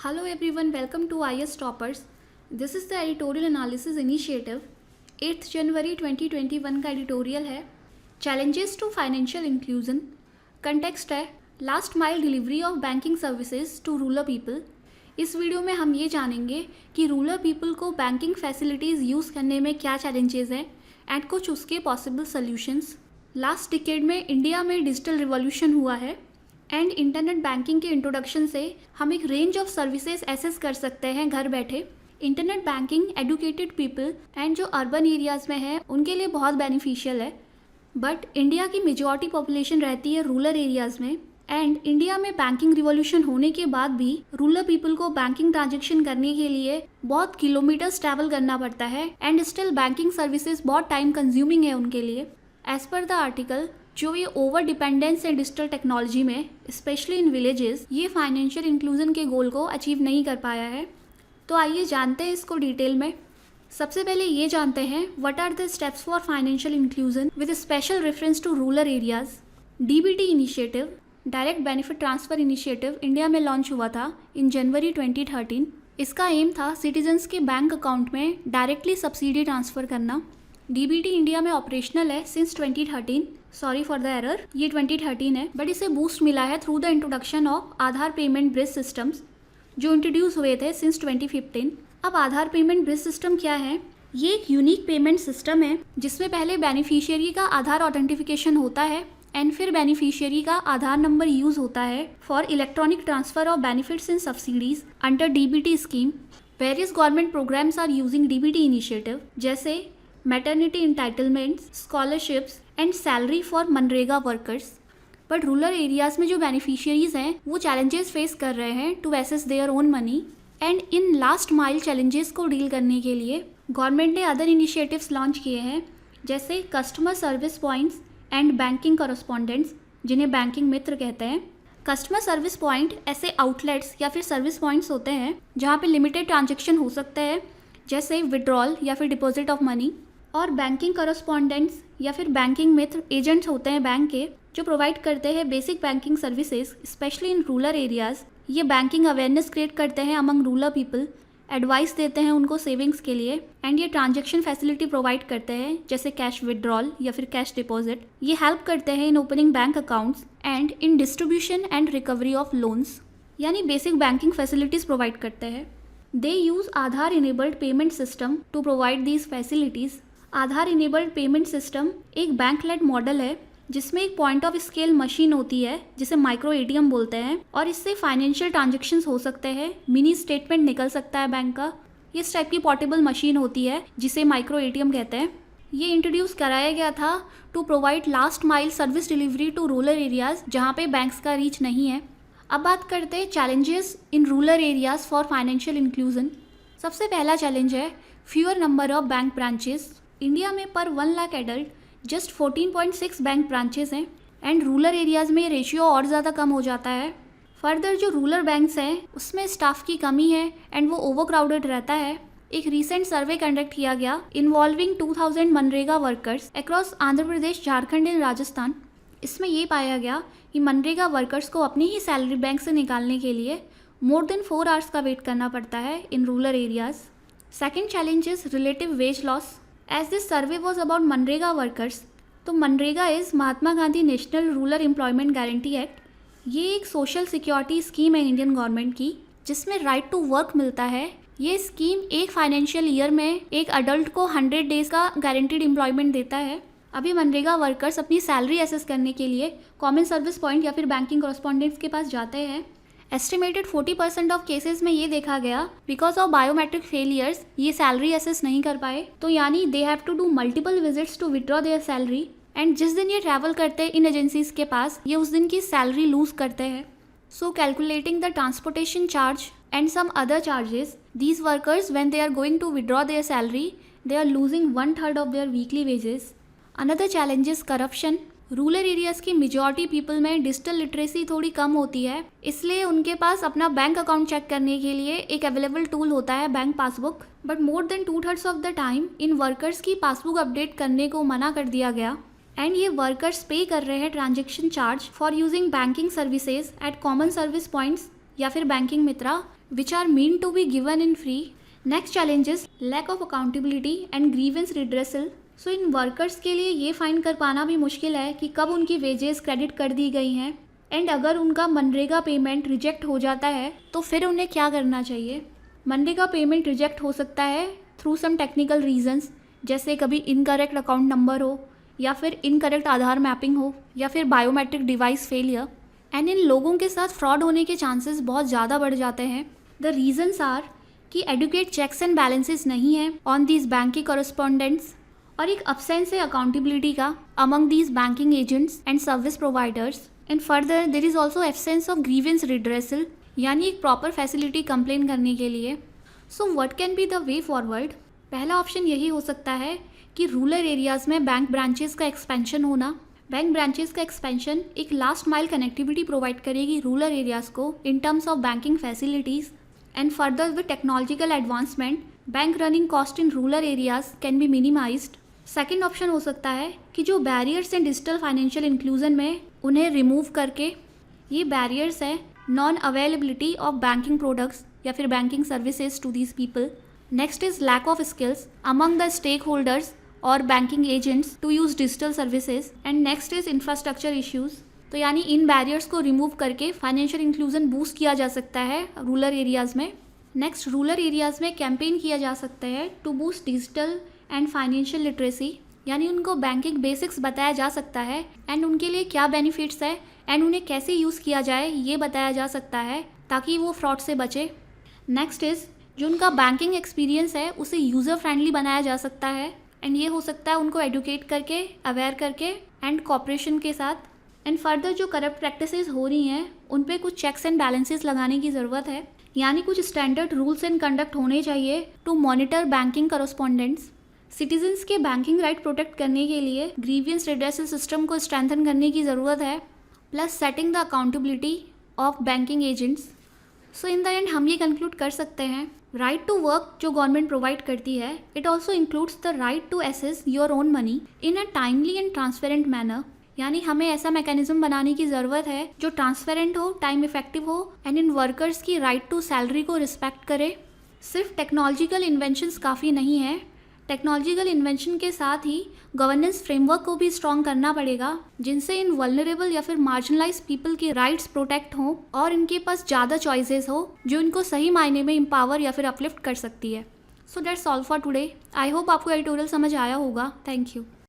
Hello everyone, welcome to IS Toppers. This is the editorial analysis initiative. 8th जनवरी 2021 का editorial है challenges to financial inclusion. Context है last mile delivery of banking services to rural people. इस video में हम ये जानेंगे कि rural people को बैंकिंग फैसिलिटीज़ यूज़ करने में क्या चैलेंजेस हैं एंड कुछ उसके पॉसिबल सॉल्यूशंस. लास्ट डिकेड में इंडिया में डिजिटल रिवॉल्यूशन हुआ है एंड इंटरनेट बैंकिंग के इंट्रोडक्शन से हम एक रेंज ऑफ सर्विसेज एक्सेस कर सकते हैं घर बैठे. Internet banking educated people and जो अर्बन एरियाज़ में है उनके लिए बहुत बेनिफिशियल है. बट इंडिया की मेजॉरिटी पॉपुलेशन रहती है रूरल एरियाज़ में एंड इंडिया में बैंकिंग रिवॉल्यूशन होने के बाद भी रूरल पीपल को बैंकिंग ट्रांजेक्शन करने के लिए बहुत किलोमीटर्स ट्रैवल करना पड़ता है एंड स्टिल बैंकिंग सर्विसेज बहुत टाइम कंज्यूमिंग है उनके लिए. एज पर द आर्टिकल जो ये ओवर डिपेंडेंस है डिजिटल टेक्नोलॉजी में स्पेशली इन विलेजेस ये फाइनेंशियल इंक्लूजन के गोल को अचीव नहीं कर पाया है. तो आइए जानते हैं इसको डिटेल में. सबसे पहले ये जानते हैं what are the steps for financial inclusion with special reference to rural areas. DBT initiative direct benefit transfer initiative India में लॉन्च हुआ था इन जनवरी 2013. इसका एम था सिटीजन्स के बैंक अकाउंट में डायरेक्टली सब्सिडी ट्रांसफ़र करना. डीबीटी इंडिया में ऑपरेशनल है since 2013. Sorry for the error, ये 2013 है बट इसे बूस्ट मिला है through the introduction of Aadhaar payment bridge systems जो इंट्रोड्यूस हुए थे सिंस 2015. अब आधार पेमेंट ब्रिज सिस्टम क्या है? ये एक यूनिक पेमेंट सिस्टम है जिसमें पहले बेनिफिशियरी का आधार ऑथेंटिफिकेशन होता है एंड फिर बेनिफिशियरी का आधार नंबर यूज़ होता है for electronic transfer of benefits and subsidies under DBT scheme. Various government programs are using DBT initiative जैसे maternity entitlements, scholarships and salary for MNREGA workers. But rural areas में जो बेनिफिशियरीज़ हैं वो challenges face कर रहे हैं to access their own money and in last mile challenges को deal करने के लिए गवर्नमेंट ने अदर इनिशिएटिव्स लॉन्च किए हैं जैसे customer service points and banking correspondents जिन्हें बैंकिंग मित्र कहते हैं. कस्टमर सर्विस पॉइंट ऐसे आउटलेट्स या फिर सर्विस पॉइंट्स होते हैं जहाँ पे लिमिटेड ट्रांजेक्शन हो सकते हैं जैसे विड्रॉल या फिर डिपॉजिट ऑफ मनी. और बैंकिंग करस्पॉन्डेंट्स या फिर बैंकिंग मित्र एजेंट्स होते हैं बैंक के जो प्रोवाइड करते हैं basic banking services specially in rural areas. ये बैंकिंग अवेयरनेस क्रिएट करते हैं अमंग रूरल पीपल, एडवाइस देते हैं उनको सेविंग्स के लिए एंड ये ट्रांजैक्शन फैसिलिटी प्रोवाइड करते हैं जैसे कैश विड्रॉल या फिर कैश डिपॉजिट. ये हेल्प करते हैं in opening bank accounts and in distribution and recovery of loans, यानी बेसिक बैंकिंग फैसिलिटीज़ प्रोवाइड करते हैं. They use Aadhaar enabled payment system to provide these facilities. Aadhaar enabled payment system एक bank led model है जिसमें एक point of scale machine होती है जिसे माइक्रो एटीएम बोलते हैं और इससे फाइनेंशियल ट्रांजैक्शंस हो सकते हैं, मिनी स्टेटमेंट निकल सकता है बैंक का. इस टाइप की पोर्टेबल मशीन होती है जिसे माइक्रो एटीएम कहते हैं. ये इंट्रोड्यूस कराया गया था to provide last mile service delivery to rural areas जहाँ पे बैंक्स का रीच नहीं है. अब बात करते हैं challenges in rural areas for financial inclusion. सबसे पहला चैलेंज है fewer number of bank branches. India में पर 1 lakh adult just 14.6 bank branches हैं एंड रूरल एरियाज़ में ये रेशियो और ज़्यादा कम हो जाता है. फर्दर जो रूरल बैंक्स हैं उसमें स्टाफ की कमी है एंड वो ओवरक्राउडेड रहता है. एक रीसेंट सर्वे कंडक्ट किया गया involving 2000 MNREGA workers across Andhra Pradesh, Jharkhand and Rajasthan. इसमें ये पाया गया कि मनरेगा वर्कर्स को अपनी ही सैलरी बैंक से निकालने के लिए मोर देन 4 आवर्स का वेट करना पड़ता है in rural areas. Second challenge is relative wage loss. As this survey was about MNREGA workers, तो MNREGA is Mahatma Gandhi national rural employment guarantee act. ये एक सोशल सिक्योरिटी स्कीम है इंडियन गवर्नमेंट की जिसमें राइट टू वर्क मिलता है. ये स्कीम एक फाइनेंशियल ईयर में एक अडल्ट को 100 डेज़ का गारंटीड एम्प्लॉयमेंट देता है. अभी मनरेगा वर्कर्स अपनी सैलरी एसेस करने के लिए कॉमन सर्विस पॉइंट या फिर बैंकिंग करस्पॉन्डेंट्स के पास जाते हैं. एस्टिमेटेड 40% ऑफ केसेस में ये देखा गया बिकॉज ऑफ बायोमेट्रिक फेलियर्स ये सैलरी एसेस नहीं कर पाए. तो यानी they have to do multiple visits to withdraw their salary and जिस दिन ये ट्रैवल करते हैं इन एजेंसीज के पास ये उस दिन की सैलरी लूज करते हैं. So calculating the transportation charge and some other charges these workers when they are going to withdraw their salary they are losing 1/3 of their weekly wages. Another challenge is corruption. Rural areas की majority people में digital literacy थोड़ी कम होती है इसलिए उनके पास अपना bank account check करने के लिए एक अवेलेबल टूल होता है bank passbook. But more than 2/3 of the time in workers की पासबुक अपडेट करने को मना कर दिया गया एंड ये वर्कर्स पे कर रहे हैं transaction charge for using banking services at common service points या फिर banking Mitra which are meant to be given in free. Next challenge is lack of accountability and grievance redressal. So in workers के लिए ये find कर पाना भी मुश्किल है कि कब उनकी वेजेस क्रेडिट कर दी गई हैं एंड अगर उनका मनरेगा पेमेंट रिजेक्ट हो जाता है तो फिर उन्हें क्या करना चाहिए। मनरेगा पेमेंट रिजेक्ट हो सकता है थ्रू सम टेक्निकल रीजंस, जैसे कभी इनकरेक्ट अकाउंट नंबर हो या फिर इनकरेक्ट आधार मैपिंग हो या फिर biometric device failure, and in लोगों के साथ फ्रॉड होने के चांसेस बहुत ज़्यादा बढ़ जाते हैं। द रीजंस आर कि एडुकेट चेक्स एंड बैलेंसेस नहीं है ऑन दीज बैंकिंग कॉरेस्पॉन्डेंट्स और एक अब्सेंस है अकाउंटेबिलिटी का among these banking agents and service providers, and further there is also absence of grievance redressal, यानी एक प्रॉपर फैसिलिटी कंप्लेन करने के लिए। So what can be the way forward. पहला ऑप्शन यही हो सकता है कि रूरल एरियाज़ में बैंक ब्रांचेस का एक्सपेंशन होना। बैंक ब्रांचेस का एक्सपेंशन एक लास्ट माइल कनेक्टिविटी प्रोवाइड करेगी रूरल एरियाज़ को in terms of banking facilities, and further with technological advancement bank running cost in rural areas can be minimised. Second option हो सकता है कि जो बैरियर्स हैं डिजिटल फाइनेंशियल इंक्लूजन में उन्हें रिमूव करके, ये बैरियर्स है non availability of banking products या फिर banking services to these people. Next is lack of skills among the stakeholders और banking agents to use digital services, and next is infrastructure issues. तो यानी इन barriers को remove करके financial inclusion boost किया जा सकता है रूरल एरियाज़ में। नेक्स्ट रूरल एरियाज़ में कैंपेन किया जा सकता है to boost digital and financial literacy, यानी उनको बैंकिंग बेसिक्स बताया जा सकता है एंड उनके लिए क्या बेनिफिट्स है एंड उन्हें कैसे यूज़ किया जाए ये बताया जा सकता है ताकि वो फ्रॉड से बचे। नेक्स्ट इज़ जो उनका बैंकिंग एक्सपीरियंस है उसे यूज़र फ्रेंडली बनाया जा सकता है, एंड ये हो सकता है उनको एडुकेट करके, अवेयर करके एंड कॉपरेशन के साथ। एंड फर्दर जो करप्ट प्रैक्टिसेस हो रही हैं उन पे कुछ चेक्स एंड बैलेंसेस लगाने की ज़रूरत है, यानी कुछ स्टैंडर्ड रूल्स एंड कंडक्ट होने चाहिए to monitor banking correspondents. Citizens के बैंकिंग राइट प्रोटेक्ट करने के लिए ग्रीवियंस रिड्रेसल सिस्टम को स्ट्रेंथन करने की ज़रूरत है, plus setting the accountability of banking agents. So in the end हम ये कंक्लूड कर सकते हैं राइट टू वर्क जो गवर्नमेंट प्रोवाइड करती है it also includes the right to access your own money in a timely and transparent manner, यानी हमें ऐसा मैकेनिज्म बनाने की ज़रूरत है जो ट्रांसपेरेंट हो, टाइम इफेक्टिव हो एंड इन वर्कर्स की राइट टू सैलरी को रिस्पेक्ट करे। सिर्फ टेक्नोलॉजिकल इन्वेंशंस काफ़ी नहीं है, टेक्नोलॉजिकल इन्वेंशन के साथ ही गवर्नेंस फ्रेमवर्क को भी स्ट्रॉन्ग करना पड़ेगा जिनसे इन वल्नरेबल या फिर मार्जिनलाइज पीपल के राइट्स प्रोटेक्ट हों और इनके पास ज़्यादा चॉइसेस हो जो इनको सही मायने में एम्पावर या फिर अपलिफ्ट कर सकती है। So that's all for today. I hope आपको एडिटोरियल समझ आया होगा। Thank you.